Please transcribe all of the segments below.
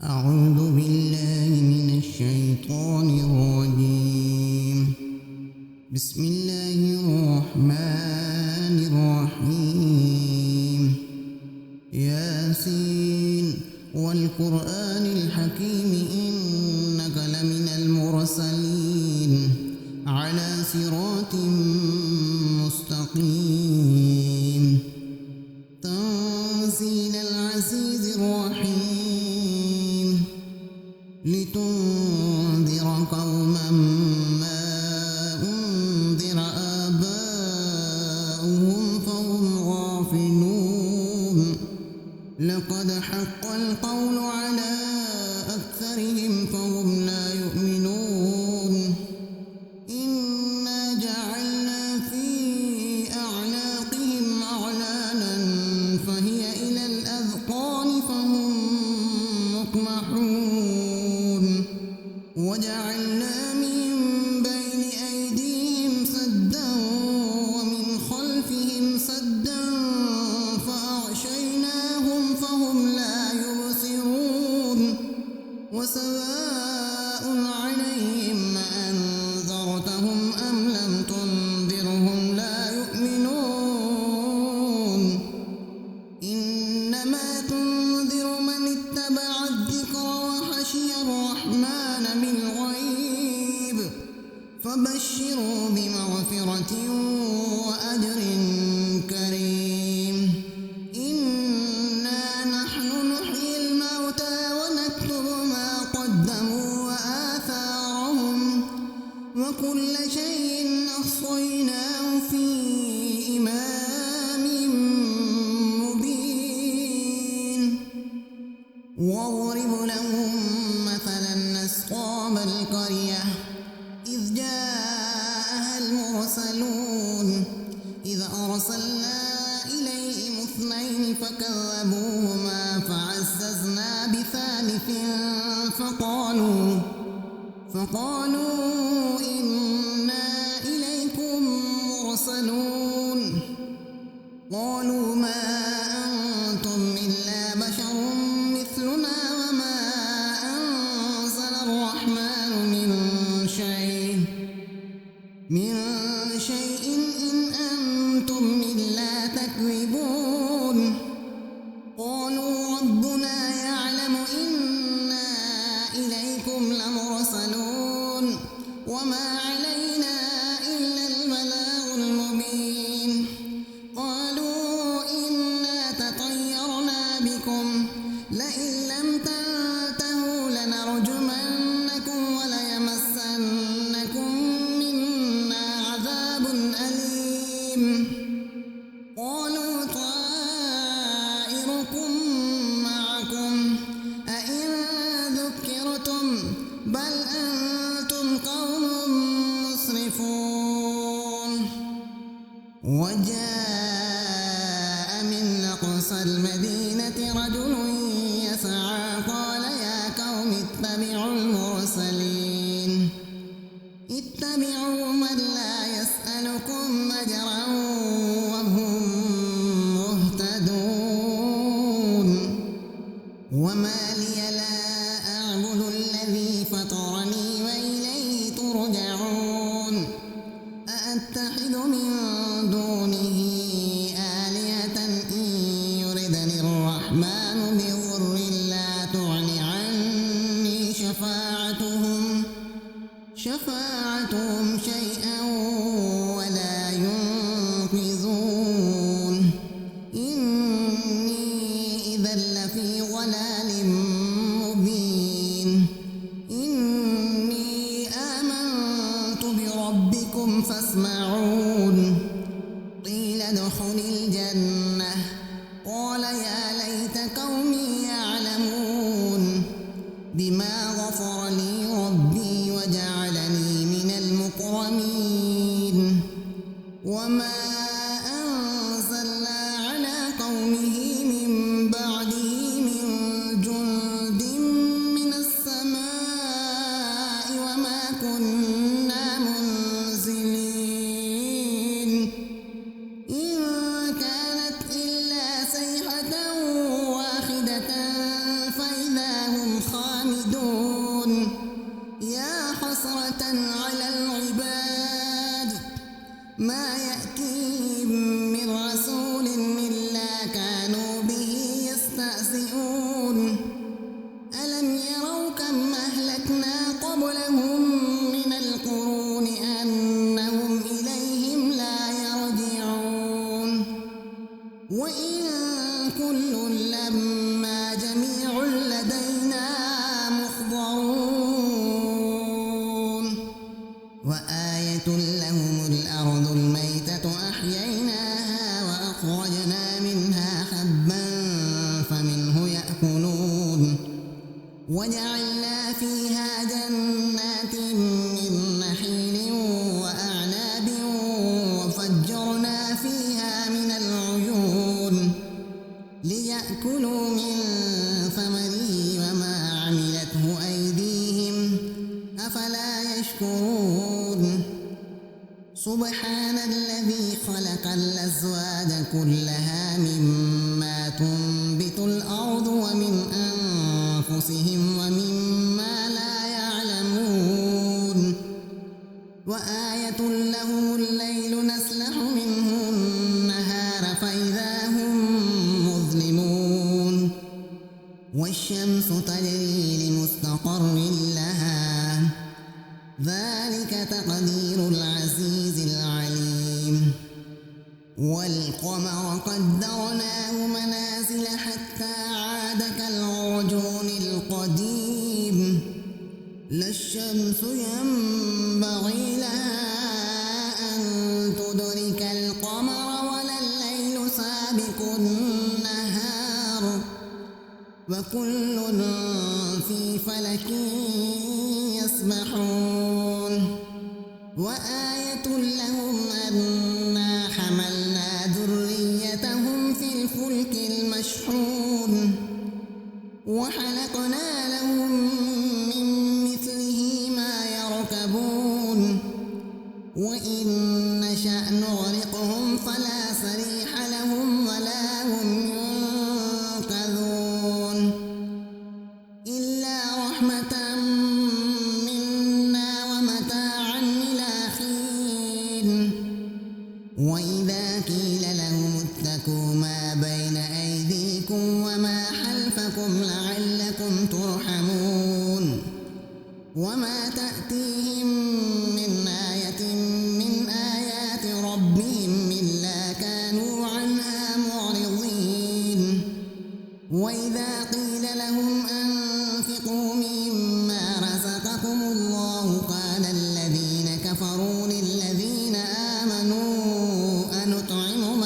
أعوذ بالله من الشيطان الرجيم. بسم الله الرحمن الرحيم. ياسين والقرآن الحكيم إنك لمن المرسلين على صراط مستقيم. تنزيل العزيز الرحيم لتنذر قوما ما أنذر آباؤهم فهم غافلون. لقد حق القول على أكثرهم فهم لا يؤمنون. إنا جعلنا في أعناقهم أغلالا فهي إلى الأذقان فهم مقمحون. وجعلنا من بين أيديهم سدا ومن خلفهم سدا فأغشيناهم فهم لا يبصرون. وسواء عليهم أنذرتهم أم لم تنذرهم لا يؤمنون. إنما تنذر من اتبع الذكر وخشي الرحمن بالغيب فبشروا بمغفرة وأجر كريم. إنا نحن نحيي الموتى ونكتب ما قدموا وآثارهم وكل شيء أحصيناه في إمام مبين. واضرب لهم مثلا أصحاب القرية إذ جاءها المرسلون إذ أرسلنا إليهم اثنين فكذبوهما فعززنا بثالث فقالوا إنا إليكم مرسلون. قالوا ما أنتم إلا بشر مثلنا وما أنزل الرحمن من شيء إن أنتم إلا تكذبون. قالوا ربنا يعلم إنا إليكم لمرسلون وما علينا إلا البلاغ المبين. قالوا إنا تطيرنا بكم لئن لم تنتهوا لنرجمنكم وليمسنكم منا عذاب أليم. قالوا طائركم معكم أئن ذكرتم بل أنتم قوم مسرفون. وجاء من أقصى المدينة رجل يسعى قال يا قوم اتبعوا المرسلين اتبعوا من لا يسألكم أجرا وهم مهتدون. وما لي لا أعبد الذي فطرني وإليه ترجعون. أأتخذ من دونه آلهة إن يردني الرحمن بضر لا تغن عني شفاعتهم شيئا ولا ينقذون. إني إذا لفي ضلال مبين. إني آمنت بربكم فاسمعون. قيل ادخل الجنة قال يا ليت قومي يعلمون بما غفر لي ربي وجعلني من المكرمين. وما أنزلنا على قومه من بعده من جند من السماء وما كنا منزلين. خامدون يا حسرة على العباد ما يأتيهم من رسول إلا كانوا به يستهزئون ألم يروا كم أهلكنا قبلهم من القرون أنهم إليهم لا يرجعون وإن كل لما جميع لدينا محضرون وآية لهم الأرض الميتة أحييناها وأخرجنا منها حبا فمنه يأكلون وجعلنا فيها جنات من نخيل وأعناب وفجرنا فيها من العيون ليأكلوا من ثمره وما عملته أيديهم أفلا يشكرون سبحان الذي خلق الأزواج كلها مما تنبت الأرض ومن أنفسهم ومما لا يعلمون وآية لهم الليل نسلخ منه النهار فإذا هم مظلمون والشمس تجري لمستقر لها ذلك تقدير العزيز العليم والقمر قدرناه منازل حتى عاد كالعرجون القديم لا الشمس ينبغي لها أن تدرك القمر ولا الليل سابق النهار وكل في فلك يسبحون وآية لهم أنا حملنا ذريتهم في الفلك المشحون وخلقنا لهم من مثله ما يركبون وإن نشأ نغرقهم فلا صريخ لهم ولا هم ينقذون إلا رحمة منا ومتاعا إلى حين وإذا قيل لهم اتقوا ما بين أيديكم وما خلفكم لعلكم ترحمون وما تأتيهم من آية من آيات ربهم إلا كانوا عنها معرضين وإذا قيل لهم أنفقوا مما رزقكم الله قال الذين كفروا للذين آمنوا أنطعم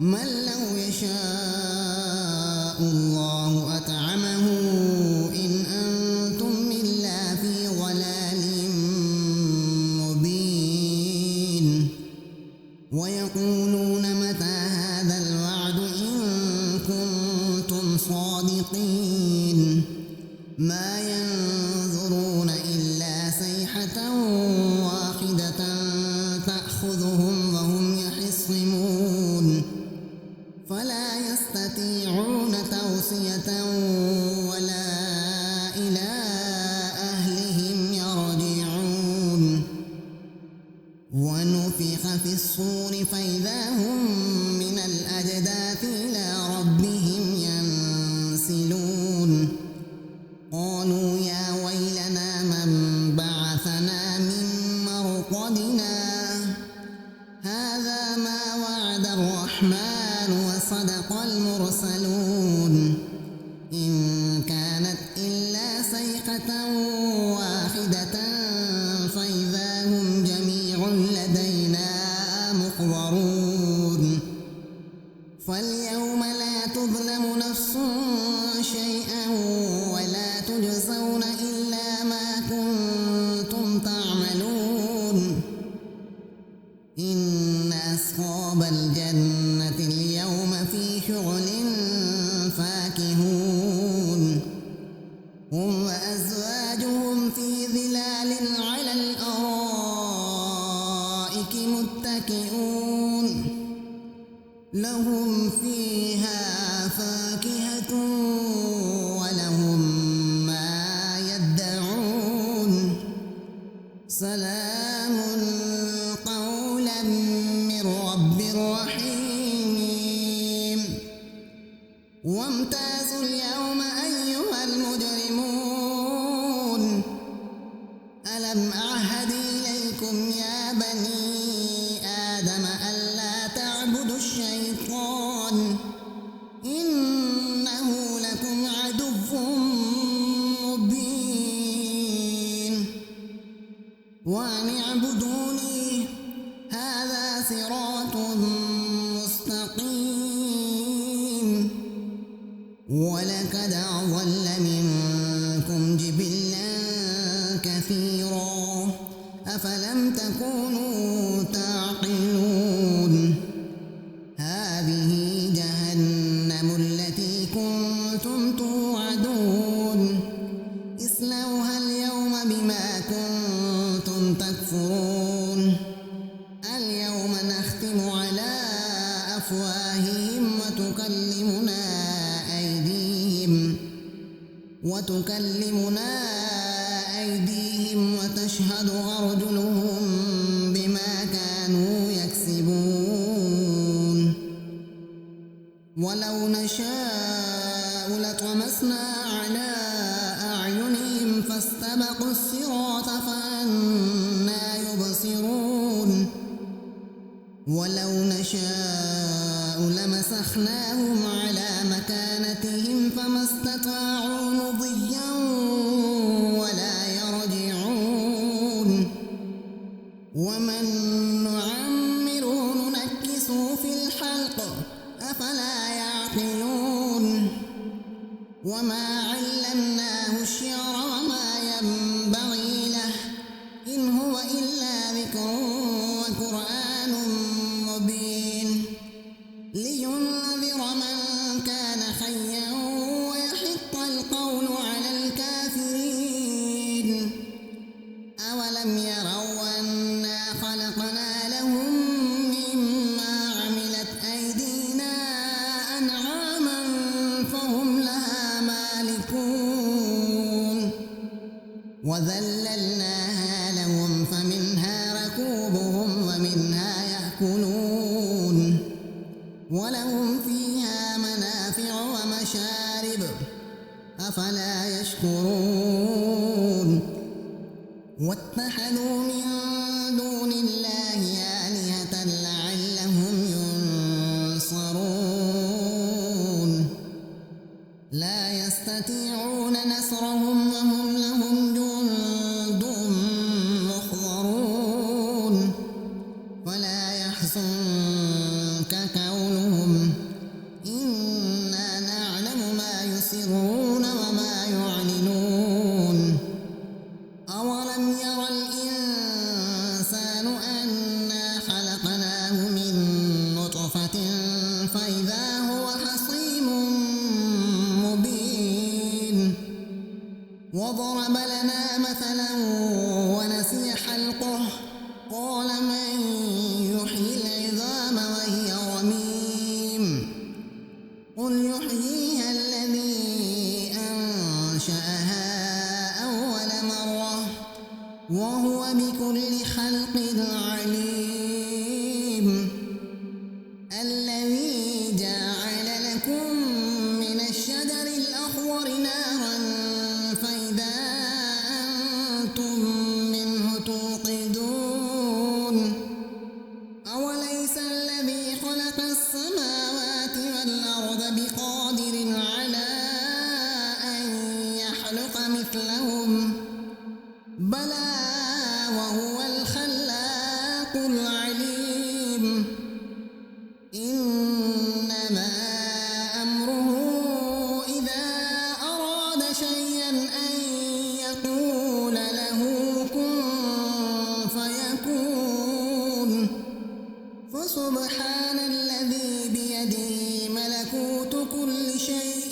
من لو يشاء الله أطعمه إن أنتم إلا في ضلال مبين ويقولون متى هذا الوعد إن كنتم صادقين ما ينظرون إلا صيحة واحدة تأخذهم وهم يخصمون فلا يستطيعون توصية ولا إلى أهلهم يرجعون ونفخ في الصور فإذا هم من الأجداث إلى ربهم ينسلون قالوا يا ويلنا من بعثنا من مرقدنا هذا ما وعد الرحمن وصدق المرسلون إن كانت إلا صيحة واحدة فإذا هم جميع لدينا محضرون فاليوم لا تظلم نفس شيئا ولا تجزون إلا ما كنتم تعملون إن أصحاب الجنة اليوم في شغل فاكهون هم وأزواجهم في ظلال على الأرائك متكئون لهم فيها ميت ولهم ما يدعون سلام قولا من رب رحيم وامتازوا اليوم أيها المجرمون ألم أعهد إليكم يا بني آدم ألا تعبدوا الشيطان إنه لكم عدو مبين وأن اعبدوني هذا صراط مستقيم ولقد أضل منكم جبلا كثيرا أفلم تكونوا تعقلون هذه جهنم التي كنتم توعدون اصلوها اليوم بما كنتم تكفرون اليوم نختم على أفواههم وتكلمنا أيديهم وتشهد أرجلهم بما كانوا يكسبون ولو نشاء لطمسنا على أعينهم فاستبقوا الصراط فأنى يبصرون ولو نشاء لمسخناهم على مكانتهم فما استطاعوا مضيا ولا يرجعون ومن نعمره ننكسه في الخلق أفلا يعقلون وما علمناه الشعر وما ينبغي له إن هو إلا ذكر وقرآن مبين لينذر من كان حيا ويحق القول على الكافرين أولم يروا أنا خلقنا لهم مما عملت أيدينا أنعاما فهم لها مالكون وذللناها لهم فمنها ركوبهم ومنها يأكلون ولهم فيها منافع ومشارب أفلا يشكرون واتخذوا من دون الله آلهة لعلهم ينصرون لا يستطيعون نصرهم وهم لهم جند محضرون ولا يحزنك قولهم إنا نعلم ما يسرون وما يعلنون أولم ير الإنسان أنا خلقناه من نطفة فإذا هو خصيم مبين وضرب لنا مثلا ونسي خلقه قال من يحيي العظام وهي رميم قل يحييها الذي أنشأها أول مرة وهو بكل خلق عليم الذي جعل لكم من الشجر الأخضر نارا فإذا أنتم منه توقدون أوليس الذي خلق السماوات والأرض بقادر على أن يخلق مثلهم بلى وهو الخلاق العليم إنما أمره إذا أراد شيئا أن يقول له كن فيكون فسبحان الذي بيده ملكوت كل شيء